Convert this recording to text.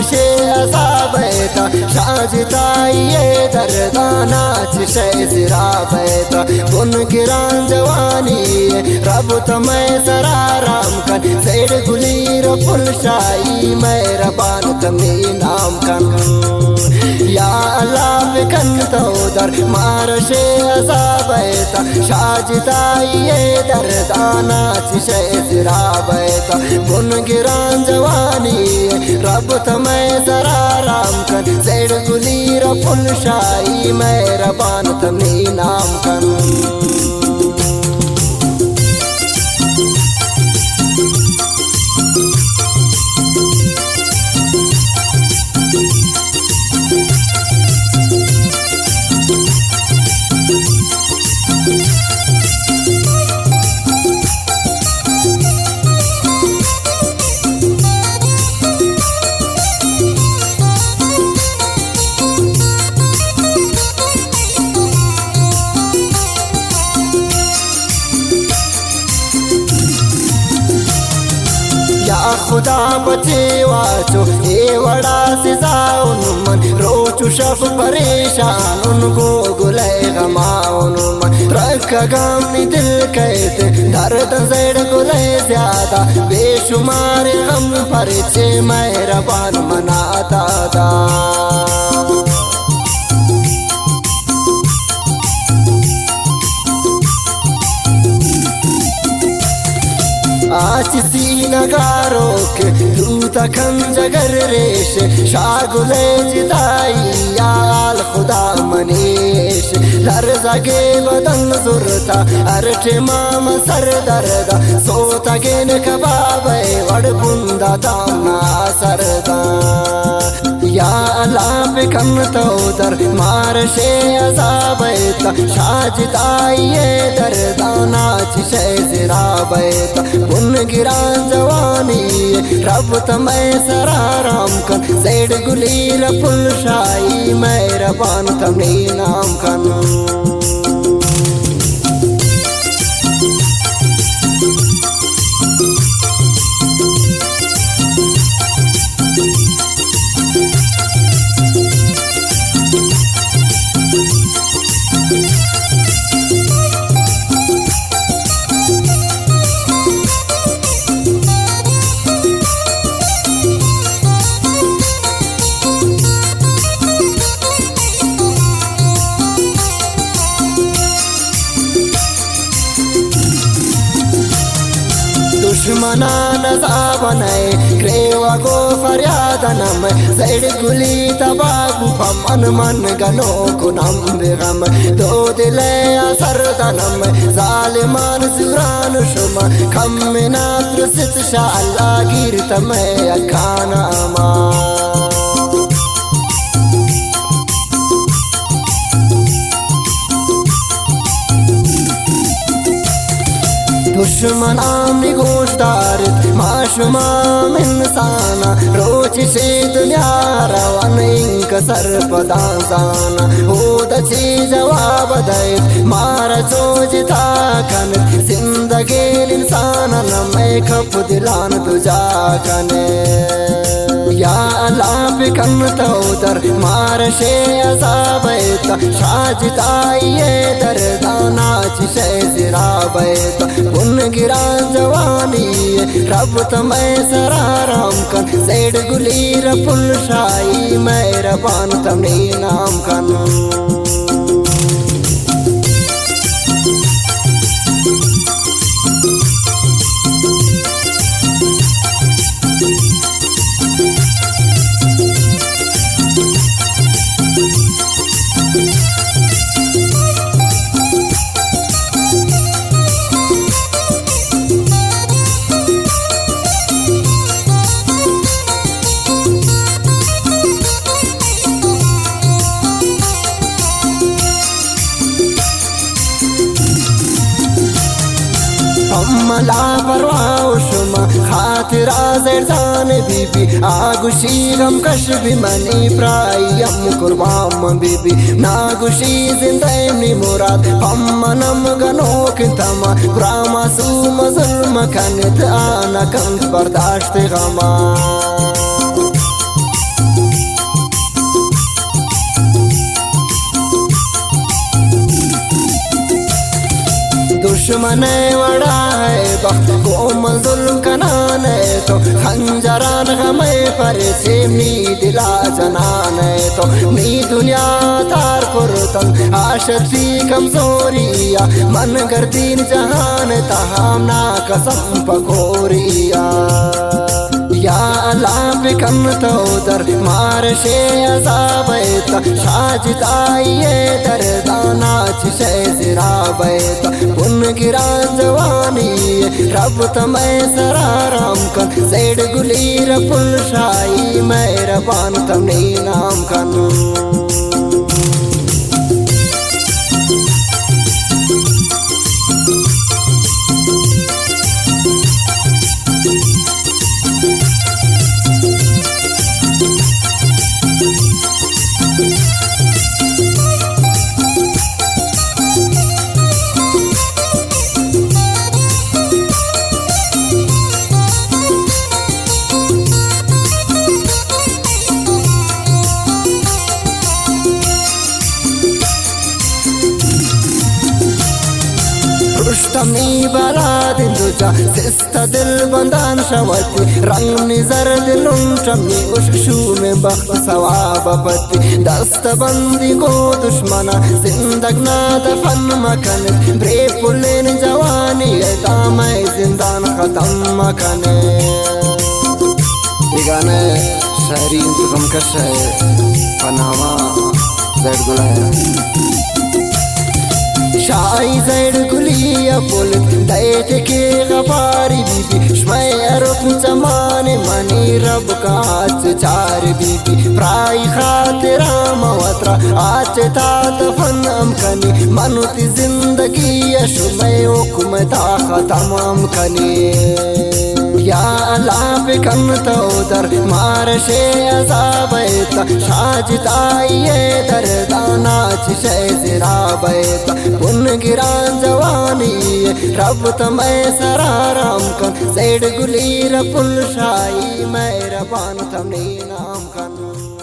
मारशे असाबैता शाजिताइये दर्दाना चिशे सिराबैता बुन गिरान जवानी रब तमै सराराम कर सेड गुलीर फुलशाई मेहरबान तमी नाम कन या अल्लाह बिकन तोदर मारशे असाबैता शाजिताइये दर्दाना चिशे सिराबैता बुन गिरान जवानी रब तमै सराराम कर सेड गुलीर फुलशाई मेहरबान तमी नाम कन खुदा बचे वाचो ये वड़ा सिजाउन मन रोचु शफ परेशान उनको गुले गमाउन मन रख गम दिल कहते दर्द जड़ गुले ज्यादा बेशुमार गम परिचे मेहरबान मनाता दा आचिसी नगारो के दूता खंजगर रेश शागुले जिताई याल खुदा मनीष लरज़गे बदन जुरता अरटे माम सर दर्दा सोता गेन कबाबे वड़ बुंदा दाना सरदा या अल्लाह बिकन तोदर मारशे असाबैता शाजिताइये दर्दाना चिशे सिराबैता बुन गिरान जवानी रब तमै सराराम कर सेड गुलीर फुलशाई मेहरबान तमी नाम कन दुश्मना नजाबनाए क्रेवा को फरियादनम सैड गुली तबागु फमन मन गनो कुनम बेगम दो दिले असरदनम जालिमान सुरान शुम खम मिना प्रसित शाह अल्लाह गिरत में अखाना मा दुश्मन आमनी गोश्तारत माशुमाम इंसाना रोच से दुनिया रवन इंक सर पदांसाना होद ची जवाब दैत मार जोजता कन जिंदगी इंसान नमे खप दिलान तुझा कने या अल्लाह बिकन तोदर मारशे असाबैता शाजिताइये दर्दाना चिशे सिराबैता बुन गिरान जवानी रब तमै सराराम कर सेड गुलीर फुलशाई मेहरबान तमी नाम कन मला परवाशुमा खातिरा जरजान बीबी आगुशी गम कश भी मनी प्रायम कुर्बाम बीबी नागुशी जिंदगी मुराद पम्मनम गनोक तमा ब्रामा सुम जुल्म कनत आना कंत बर्दाश्त गमा दुश्मन वड़ा है वक्त को मंजुल कनान है तो खंजरान हमें पर से मी दिला जनान है तो मी दुनिया तार कुरतन आशती कमजोरिया मन गर्दीन जहान तहाम ना कसम पकोरिया या अल्लाह बिकन तो दर मार शे अजाबैत शाजिदाइये दरदाना छिशे जिराबैत पुन गिरा जवानी रब तमै सराराम कन सेड गुलीर पुलशाई मेहरबान तमने नाम कन तमी बरा दिलुजा सिस्ता दिल बंदान शवती रंग निजर दिलुम चमी उशशू में बख सवाब पति दस्त बंदी को दुश्मना जिंदगना दफन मकन ब्रे पुलिन जवानी दामै जिंदान खत्म मकने ये गाने शायरी इंतकाम कश है पनामा जैड गुलाया शाई जैड गुलिया बोल दैत के गफारी बीबी शमैर जमाने मनी रब का आज चार बीबी प्राई खातिरा मवत्रा आज तात फनम कनी मनुति जिंदगी शुमै हुक्म ता खत्म कनी या अल्लाह बिकन तो दर मार शे अजाबैत शाजिदाइये दरदाना छिशे जिराबैत पुन गिरा जवानी रब तमै सराराम कन सेड गुलीर पुलशाई मेहरबान तमने नाम कन।